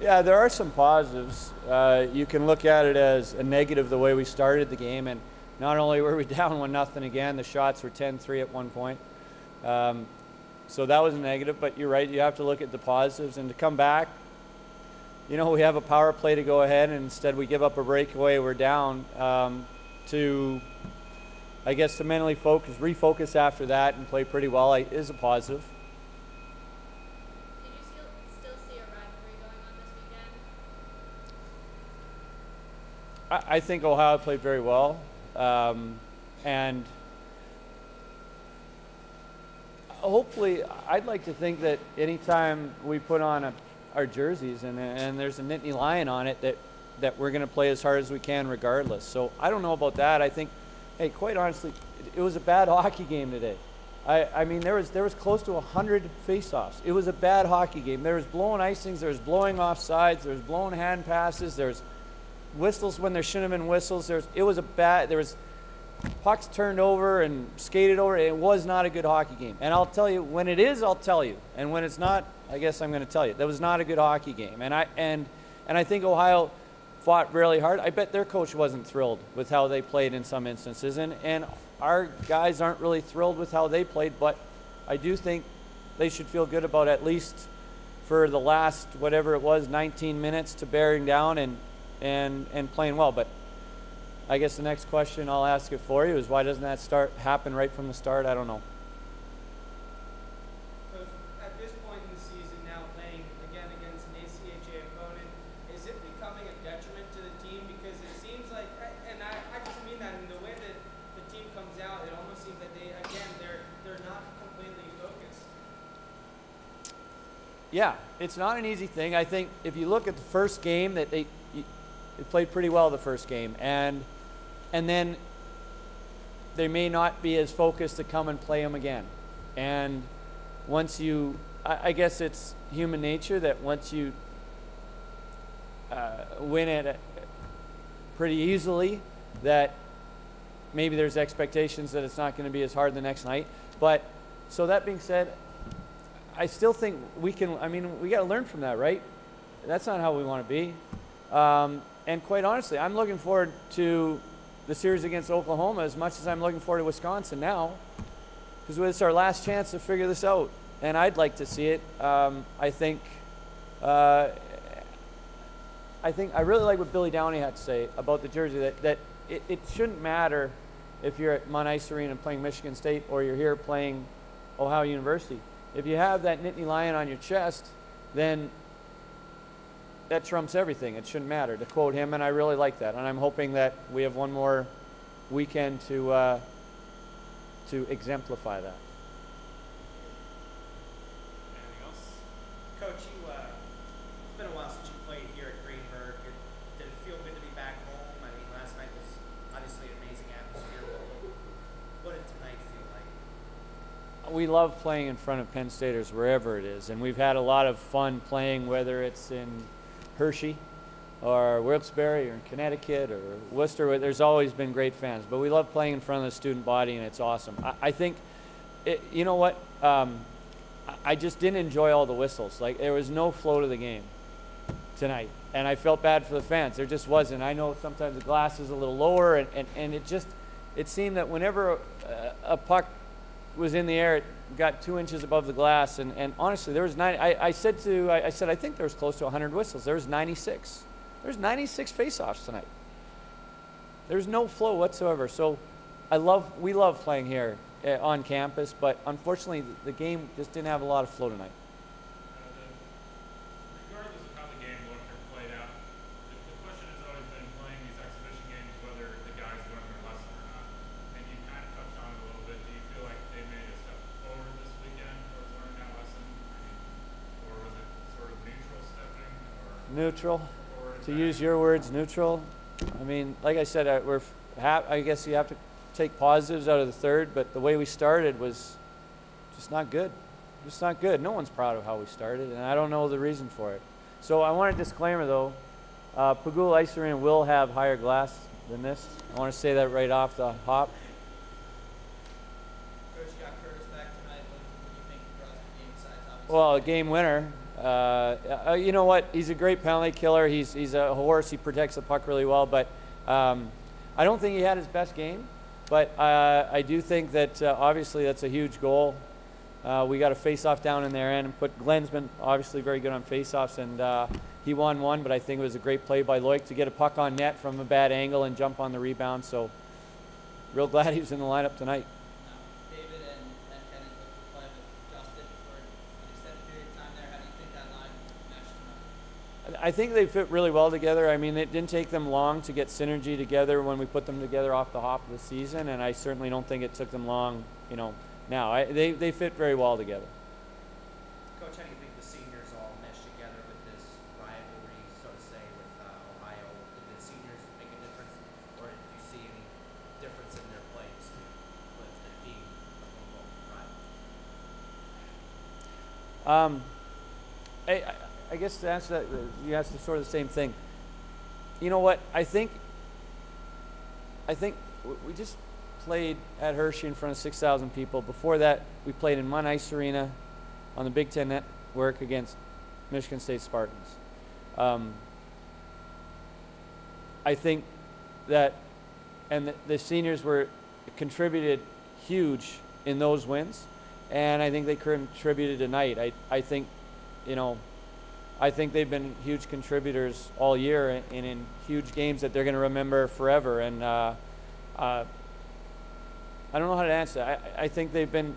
Yeah, there are some positives. You can look at it as a negative the way we started the game, and not only were we down 1-0 again, the shots were 10-3 at one point. So that was a negative, but you're right, you have to look at the positives. And to come back, you know, we have a power play to go ahead, and instead we give up a breakaway, we're down. To, I guess, to mentally focus, refocus after that and play pretty well is a positive. Did you still see a rivalry going on this weekend? I think Ohio played very well, and hopefully, I'd like to think that anytime we put on our jerseys and there's a Nittany Lion on it, that we're going to play as hard as we can regardless. So I don't know about that. I think, hey, quite honestly, it was a bad hockey game today. I mean, there was close to 100 face-offs. It was a bad hockey game. There was blowing icings, there was blowing offsides, there was blowing hand passes, there was whistles when there shouldn't have been whistles. There was pucks turned over and skated over. It was not a good hockey game. And I'll tell you, when it is, I'll tell you. And when it's not, I guess I'm going to tell you. That was not a good hockey game. And I think Ohio fought really hard. I bet their coach wasn't thrilled with how they played in some instances. And our guys aren't really thrilled with how they played, but I do think they should feel good about at least for the last, whatever it was, 19 minutes to bearing down and playing well. But I guess the next question I'll ask it for you is, why doesn't that happen right from the start? I don't know. Coach, at this point in the season now, playing again against an ACHA opponent, is it becoming a detriment to the team? Because it seems like, and I just mean that in the way that the team comes out, it almost seems that they're not completely focused. Yeah, it's not an easy thing. I think if you look at the first game, that they played pretty well the first game, and then they may not be as focused to come and play them again. And once I guess it's human nature that once you win it pretty easily, that maybe there's expectations that it's not going to be as hard the next night. But so that being said, I still think we got to learn from that, right? That's not how we want to be. And quite honestly, I'm looking forward to the series against Oklahoma as much as I'm looking forward to Wisconsin now, because it's our last chance to figure this out. And I'd like to see it. I think I really like what Billy Downey had to say about the jersey, that it shouldn't matter if you're at Mount Ice Arena playing Michigan State or you're here playing Ohio University. If you have that Nittany Lion on your chest, then that trumps everything. It shouldn't matter, to quote him, and I really like that. And I'm hoping that we have one more weekend to exemplify that. Anything else? Coach, it's been a while since you played here at Greenberg. Did it feel good to be back home? I mean, last night was obviously an amazing atmosphere. What did tonight feel like? We love playing in front of Penn Staters wherever it is, and we've had a lot of fun playing, whether it's in Hershey or Wilkes-Barre or in Connecticut or Worcester. There's always been great fans, but we love playing in front of the student body, and it's awesome. I think, you know what, I just didn't enjoy all the whistles. Like, there was no flow to the game tonight, and I felt bad for the fans. There just wasn't. I know sometimes the glass is a little lower, and it seemed that whenever a puck was in the air, it got 2 inches above the glass, and honestly, there was I said I think there was close to 100 whistles. There was 96. There's 96 face-offs tonight. There's no flow whatsoever. So we love playing here on campus, but unfortunately the game just didn't have a lot of flow tonight. Regardless of how the game looked or played out, the question has always been, playing these exhibition games, whether the guys learned their lesson or not. And you kind of touched on it a little bit. Do you feel like they made a step forward this weekend towards learning that lesson? Or was it sort of neutral stepping? Neutral. To use your words, neutral. I mean, like I said, I guess you have to take positives out of the third, but the way we started was just not good. Just not good. No one's proud of how we started, and I don't know the reason for it. So I want a disclaimer, though. Pagula Ice Arena will have higher glass than this. I want to say that right off the hop. Coach, you got Curtis back tonight. What do you think he brought to the game besides obviously? Well, a game winner. You know what? He's a great penalty killer. He's a horse. He protects the puck really well. But I don't think he had his best game. But I do think that obviously that's a huge goal. We got a face-off down in their end. But Glenn's been obviously very good on face-offs, and he won one. But I think it was a great play by Loic to get a puck on net from a bad angle and jump on the rebound. So real glad he was in the lineup tonight. David and Kenneth looked to play with Justin for an extended period of time there. How do you think that line meshed tonight? I think they fit really well together. I mean, it didn't take them long to get synergy together when we put them together off the hop of the season, and I certainly don't think it took them long, now. They fit very well together. Coach, how do you think the seniors all mesh together with this rivalry, so to say, with Ohio? Did the seniors make a difference, or did you see any difference in their plays with the team of local rival? I guess to answer that, you asked sort of the same thing. You know what? I think we just played at Hershey in front of 6,000 people. Before that, we played in Munn Ice Arena on the Big Ten Network against Michigan State Spartans. I think that, and the seniors contributed huge in those wins, and I think they contributed tonight. I think they've been huge contributors all year and in huge games that they're going to remember forever. And I don't know how to answer that. I think they've been.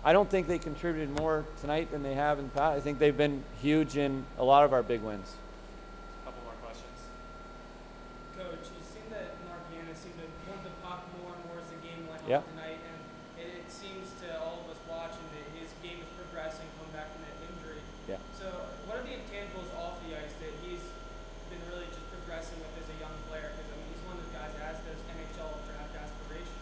I don't think they contributed more tonight than they have in the past. I think they've been huge in a lot of our big wins. A couple more questions. Coach, you seem that Marciano seemed to want the puck more and more as the game went Yeah. on tonight, and it seems to all of us watching that his game is progressing, coming back from that injury. Yeah. So, what are the intangibles off the ice that he's been really just progressing with as a young player? Because he's one of those guys that has those NHL draft aspirations.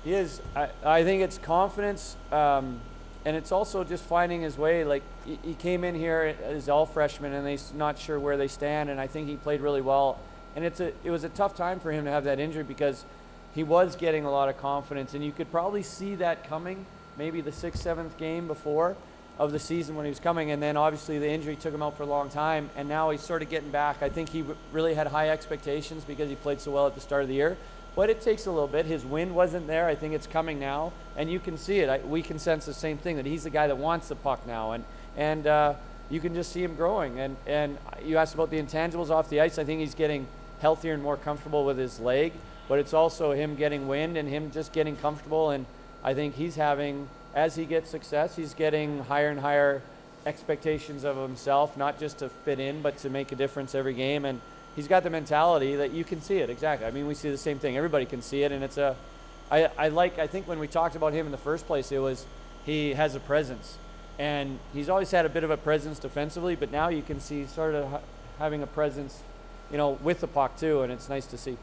He is. I think it's confidence, and it's also just finding his way. Like he came in here as all freshmen, and they're not sure where they stand. And I think he played really well. And it was a tough time for him to have that injury because he was getting a lot of confidence, and you could probably see that coming. Maybe the 6th, 7th game before of the season when he was coming, and then obviously the injury took him out for a long time. And now he's sort of getting back. I think he really had high expectations because he played so well at the start of the year. But it takes a little bit. His wind wasn't there. I think it's coming now, and you can see it. We can sense the same thing, that he's the guy that wants the puck now, and you can just see him growing. And you asked about the intangibles off the ice. I think he's getting healthier and more comfortable with his leg, but it's also him getting wind and him just getting comfortable. And I think he's having, as he gets success, he's getting higher and higher expectations of himself, not just to fit in, but to make a difference every game. And he's got the mentality that you can see it. Exactly. I mean, we see the same thing. Everybody can see it, and it's I think when we talked about him in the first place, it was he has a presence, and he's always had a bit of a presence defensively, but now you can see sort of having a presence, with the puck too, and it's nice to see. If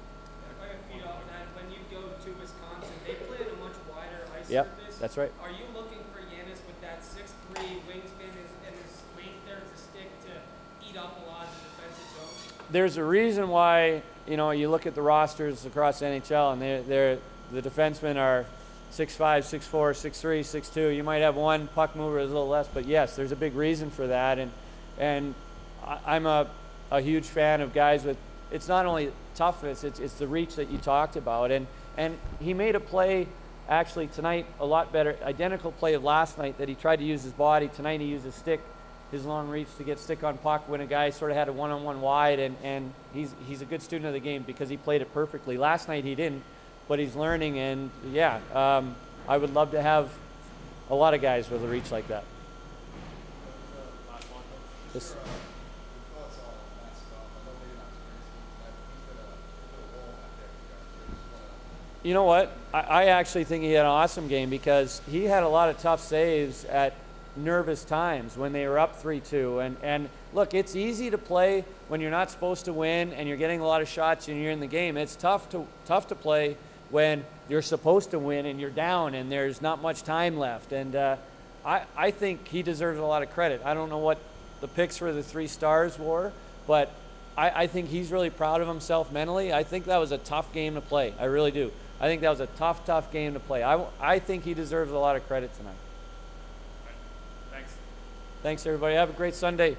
I could feed off that, when you go to Wisconsin, they play on a much wider ice Yep, surface. that's right. Are you looking for Giannis with that 6'3" wingspan and his length there to stick to eat up a lot of the defensive zone? There's a reason why you look at the rosters across the NHL, and the defensemen are 6'5", 6'4", 6'3", 6'2". You might have one puck mover that's a little less, but yes, there's a big reason for that. And I'm a huge fan of guys with. It's not only toughness; it's the reach that you talked about. And he made a play actually tonight a lot better, identical play of last night, that he tried to use his body. Tonight he used his stick, his long reach to get stick on puck when a guy sort of had a one-on-one wide, and he's a good student of the game because he played it perfectly. Last night he didn't, but he's learning, and I would love to have a lot of guys with a reach like that. Last one. This- You know what? I actually think he had an awesome game because he had a lot of tough saves at nervous times when they were up 3-2. And look, it's easy to play when you're not supposed to win and you're getting a lot of shots and you're in the game. It's tough to play when you're supposed to win and you're down and there's not much time left. And I think he deserves a lot of credit. I don't know what the picks for the 3 stars were, but I think he's really proud of himself mentally. I think that was a tough game to play. I really do. I think that was a tough game to play. I think he deserves a lot of credit tonight. Thanks. Thank Thanks, everybody. Have a great Sunday.